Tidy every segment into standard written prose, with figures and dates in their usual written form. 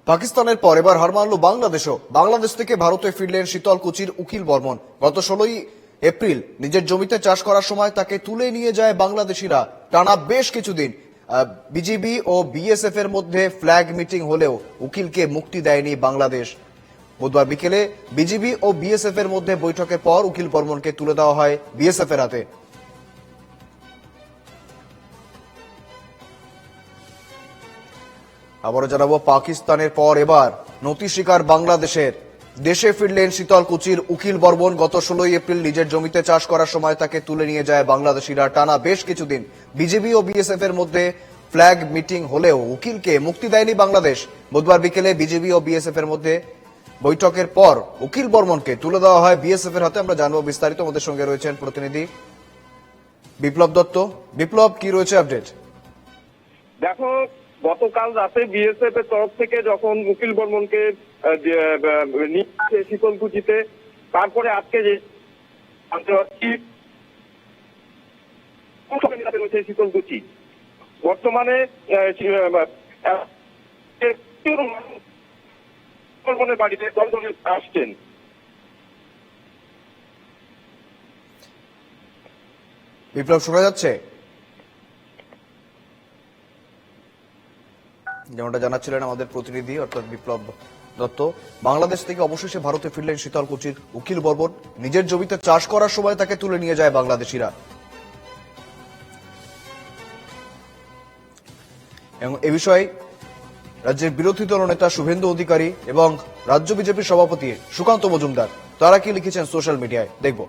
পাকিস্তানের পর এবার হার মানল বাংলাদেশও। বাংলাদেশ থেকে ভারতে ফিরলেন শীতলকুচির উকিল বর্মন। গত 16 এপ্রিল নিজের জমিতে চাষ করার সময় তাকে তুলে নিয়ে যায় বাংলাদেশিরা। টানা বেশ কিছুদিন বিজিবি ও বিএসএফ এর মধ্যে ফ্ল্যাগ মিটিং হলেও উকিলকে মুক্তি দেয়নি বাংলাদেশ। বুধবার বিকেলে বিজিবি ও বিএসএফ এর মধ্যে বৈঠকের পর উকিল বর্মনকে তুলে দেওয়া হয় বিএসএফ এর হাতে। আবারও জানাবো, পাকিস্তানের পর এবার নতি শিকার বাংলাদেশের। দেশে ফিরলেন শীতলকুচির উকিল বর্মন। গত 16 এপ্রিল নিজের জমিতে চাষ করার সময় তাকে তুলে নিয়ে যায় বাংলাদেশিরা। টানা বেশ কিছুদিন বিজেপি ও বিএসএফ এর মধ্যে ফ্ল্যাগ মিটিং হলেও উকিলকে মুক্তি দেয়নি বাংলাদেশ। বুধবার বিকেলে বিজেপি ও বিএসএফ এর মধ্যে বৈঠকের পর উকিল বর্মনকে তুলে দেওয়া হয় বিএসএফ এর হাতে। আমরা জানবো বিস্তারিত। আমাদের সঙ্গে রয়েছেন প্রতিনিধি বিপ্লব দত্ত। বিপ্লব, কি রয়েছে আপডেট? দেখো, গতকাল রাতে বিএসএফ এর তরফ থেকে যখন উকিল বর্মনকে নিয়ে আসে শীতলকুচিতে, তারপরে আজকে যে রয়েছে শীতলকুচি, বর্তমানে বর্মনের বাড়িতে দল দলে আসছেন। বিপ্লব, শোনা যাচ্ছে? যেমনটা জানাচ্ছিলেন আমাদের প্রতিনিধি অর্থাৎ বিপ্লব দত্ত, বাংলাদেশ থেকে অবশেষে ভারতে ফিরলেন শীতলকুচির উকিল বর্মন। নিজের জমিতে চাষ করার সময় তাকে তুলে নিয়ে যায় বাংলাদেশিরা। এবং এ বিষয়ে রাজ্যের বিরোধী দলনেতা শুভেন্দু অধিকারী এবং রাজ্য বিজেপির সভাপতি সুকান্ত মজুমদার তারা কি লিখেছেন সোশ্যাল মিডিয়ায়, দেখব।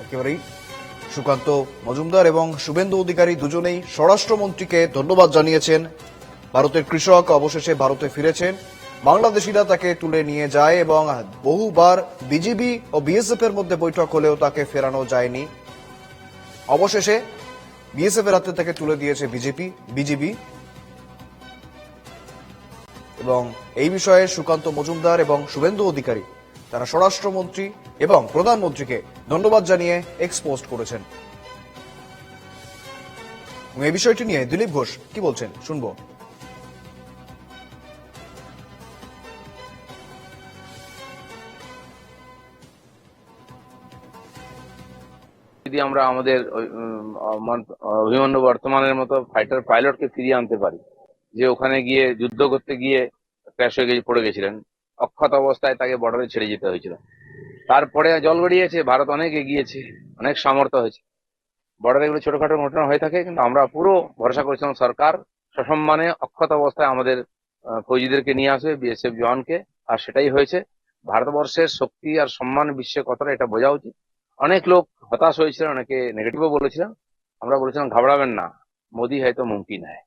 একেবারেই সুকান্ত মজুমদার এবং শুভেন্দু অধিকারী দুজনেই স্বরাষ্ট্রমন্ত্রীকে ধন্যবাদ জানিয়েছেন। ভারতের কৃষক অবশেষে ভারতে ফিরেছেন। বাংলাদেশিরা তাকে তুলে নিয়ে যায় এবং বহুবার বিজিবি ও বিএসএফ এর মধ্যে বৈঠক হলেও তাকে ফেরানো যায়নি। অবশেষে বিএসএফ এর হাতে তাকে তুলে দিয়েছে বিজিবি। এবং এই বিষয়ে সুকান্ত মজুমদার এবং শুভেন্দু অধিকারী তারা স্বরাষ্ট্রমন্ত্রী এবং প্রধানমন্ত্রীকে ধন্যবাদ জানিয়ে এক্স পোস্ট করেছেন। এই বিষয়টি নিয়ে দিলীপ ঘোষ কি বলছেন শুনবো। যদি আমরা আমাদের অভিমন্যু বর্তমানের মতো ফাইটার পাইলটকে ফিরিয়ে আনতে পারি, যে ওখানে গিয়ে যুদ্ধ করতে গিয়ে ক্র্যাশ হয়ে গিয়ে পড়ে গেছিলেন, অক্ষত অবস্থায় তাকে বর্ডারে ছেড়ে যেতে হয়েছিল। তারপরে জল গড়িয়েছে, ভারত অনেক এগিয়েছে, অনেক সামর্থ্য হয়েছে। বর্ডারে এগুলো ছোটখাটো ঘটনা হয়ে থাকে, কিন্তু আমরা পুরো ভরসা করেছিলাম সরকার সসম্মানে অক্ষত অবস্থায় আমাদের ফৌজিদেরকে নিয়ে আসবে, বিএসএফ জওয়ানকে, আর সেটাই হয়েছে। ভারতবর্ষের শক্তি আর সম্মান বিশ্বে কতটা, এটা বোঝা উচিত। অনেক লোক হতাশ হয়েছিলেন, অনেকে নেগেটিভও বলেছিলেন। আমরা বলেছিলাম ঘাবড়াবেন না, মোদি হয়তো মুমকিন হয়।